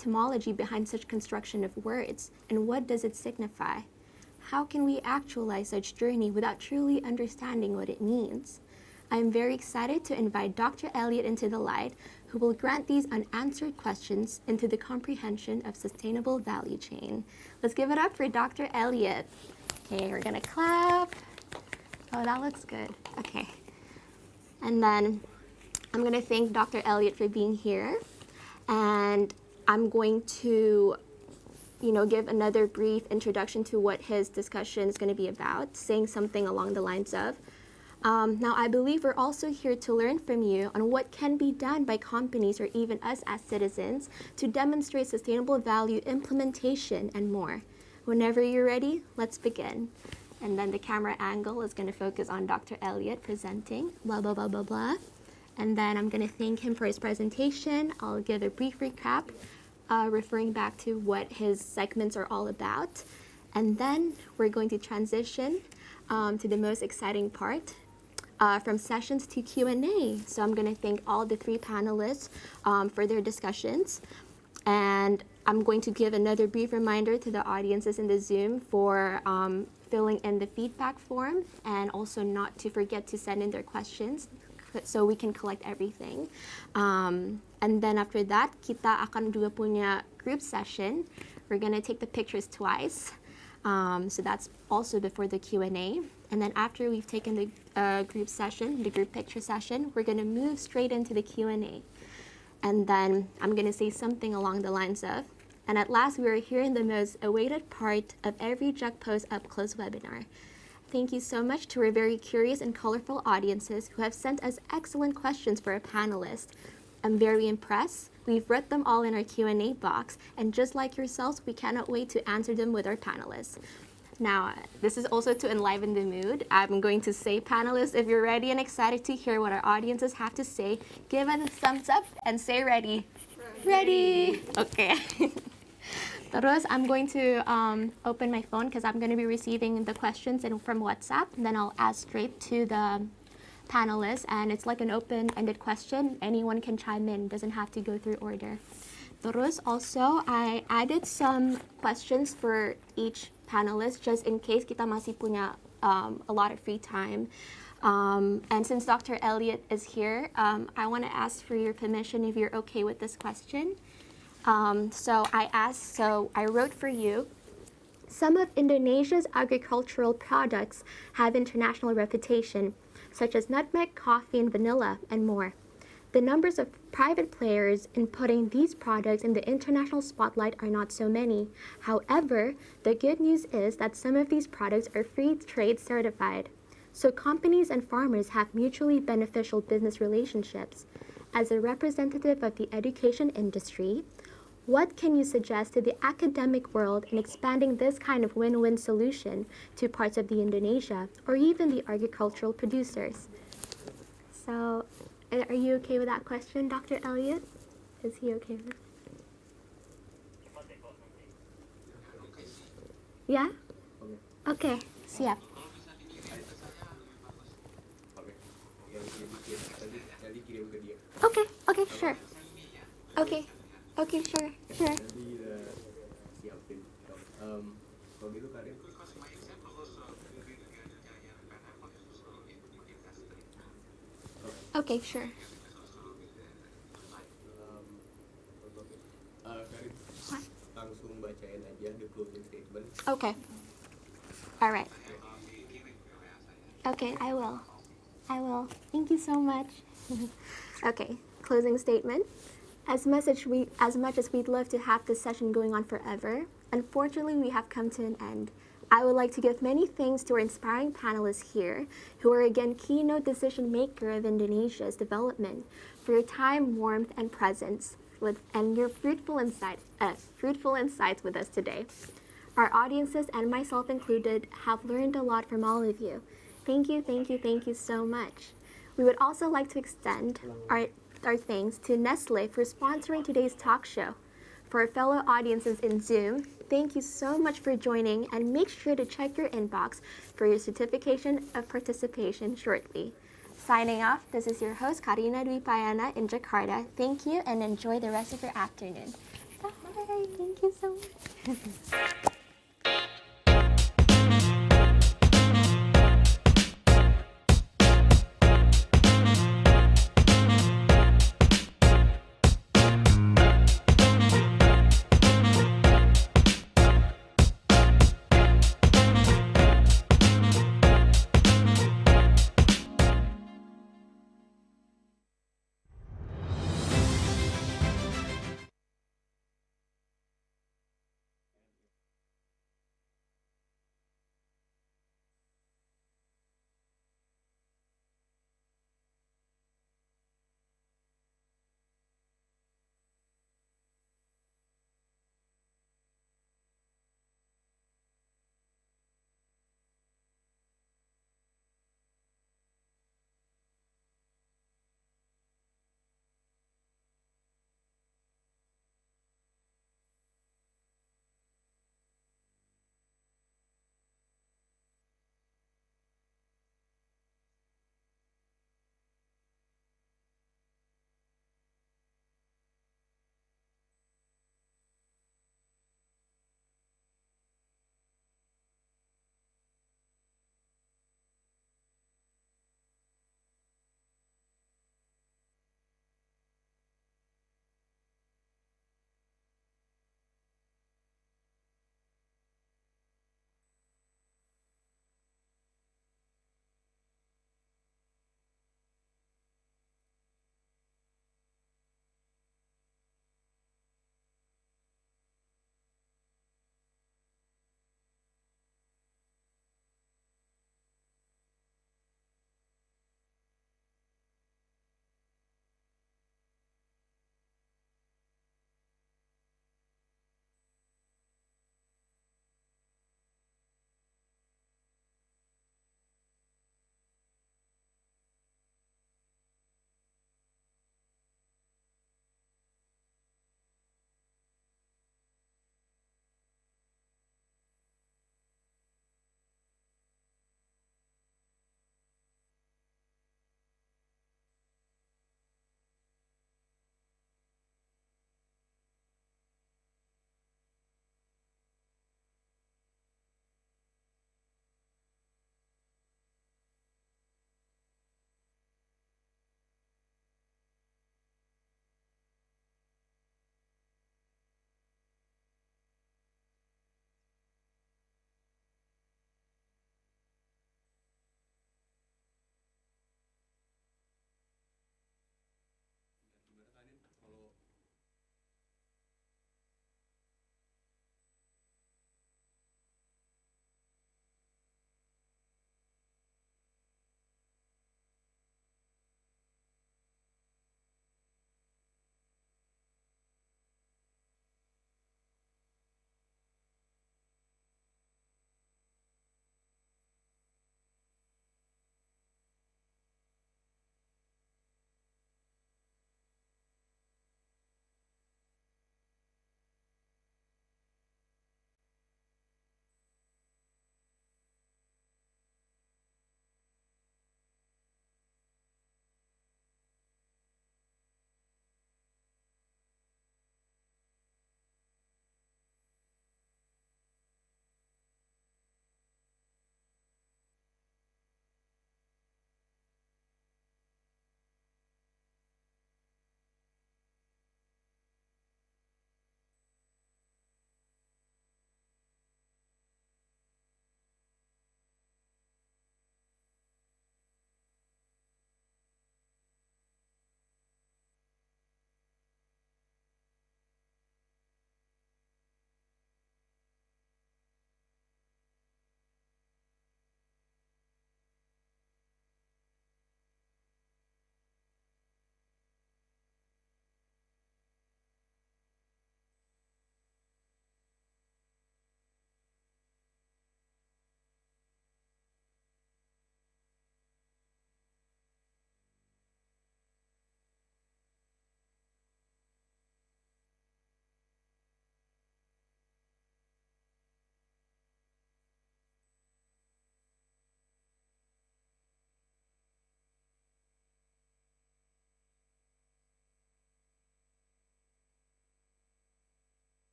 etymology behind such construction of words, and what does it signify? How can we actualize such journey without truly understanding what it means? I am very excited to invite Dr. Elliot into the light, who will grant these unanswered questions into the comprehension of sustainable value chain. Let's give it up for Dr. Elliot. Okay, we're gonna clap. Oh, that looks good. Okay. And then I'm gonna thank Dr. Elliot for being here. And I'm going to give another brief introduction to what his discussion is going to be about, saying something along the lines of, now I believe we're also here to learn from you on what can be done by companies or even us as citizens to demonstrate sustainable value implementation and more. Whenever you're ready, let's begin. And then the camera angle is going to focus on Dr. Elliot presenting, blah, blah, blah, blah, blah. And then I'm going to thank him for his presentation. I'll give a brief recap, referring back to what his segments are all about. And then we're going to transition to the most exciting part, from sessions to Q&A. So I'm going to thank all the three panelists for their discussions. And I'm going to give another brief reminder to the audiences in the Zoom for filling in the feedback form, and also not to forget to send in their questions so we can collect everything. And then after that, kita akan juga punya group session. We're gonna take the pictures twice. So that's also before the Q&A. And then after we've taken the group session, the group picture session, we're gonna move straight into the Q&A. And then I'm gonna say something along the lines of, and at last we are here in the most awaited part of every Jakpost Upclose webinar. Thank you so much to our very curious and colorful audiences who have sent us excellent questions for our panelists. I'm very impressed. We've read them all in our Q&A box, and just like yourselves, we cannot wait to answer them with our panelists. Now, this is also to enliven the mood. I'm going to say, panelists, if you're ready and excited to hear what our audiences have to say, give us a thumbs up and say ready. Ready. Okay. Terus, I'm going to open my phone because I'm going to be receiving the questions from WhatsApp, and then I'll ask straight to the panelists, and it's like an open-ended question. Anyone can chime in, doesn't have to go through order. Terus, also, I added some questions for each panelist, just in case kita masih punya a lot of free time. And since Dr. Elliot is here, I want to ask for your permission if you're okay with this question. So I wrote for you, some of Indonesia's agricultural products have international reputation, such as nutmeg, coffee, and vanilla, and more. The numbers of private players in putting these products in the international spotlight are not so many. However, the good news is that some of these products are free trade certified. So companies and farmers have mutually beneficial business relationships. As a representative of the education industry, what can you suggest to the academic world in expanding this kind of win-win solution to parts of the Indonesia, or even the agricultural producers? So, are you okay with that question, Dr. Elliot? Is he okay with it? Yeah? Okay, siap. Okay, sure. Okay, sure. Okay, sure. Langsung bacain aja the closing statement. Okay. All right. Okay, I will. Thank you so much. Okay, closing statement. As much as we'd love to have this session going on forever, unfortunately we have come to an end. I would like to give many thanks to our inspiring panelists here, who are again keynote decision maker of Indonesia's development, for your time, warmth, and presence, and your fruitful insights with us today. Our audiences, and myself included, have learned a lot from all of you. Thank you so much. We would also like to extend our thanks to Nestle for sponsoring today's talk show. For our fellow audiences in Zoom, thank you so much for joining, and make sure to check your inbox for your certification of participation shortly. Signing off, this is your host, Karina Dwi Payana in Jakarta. Thank you, and enjoy the rest of your afternoon. Bye. Thank you so much.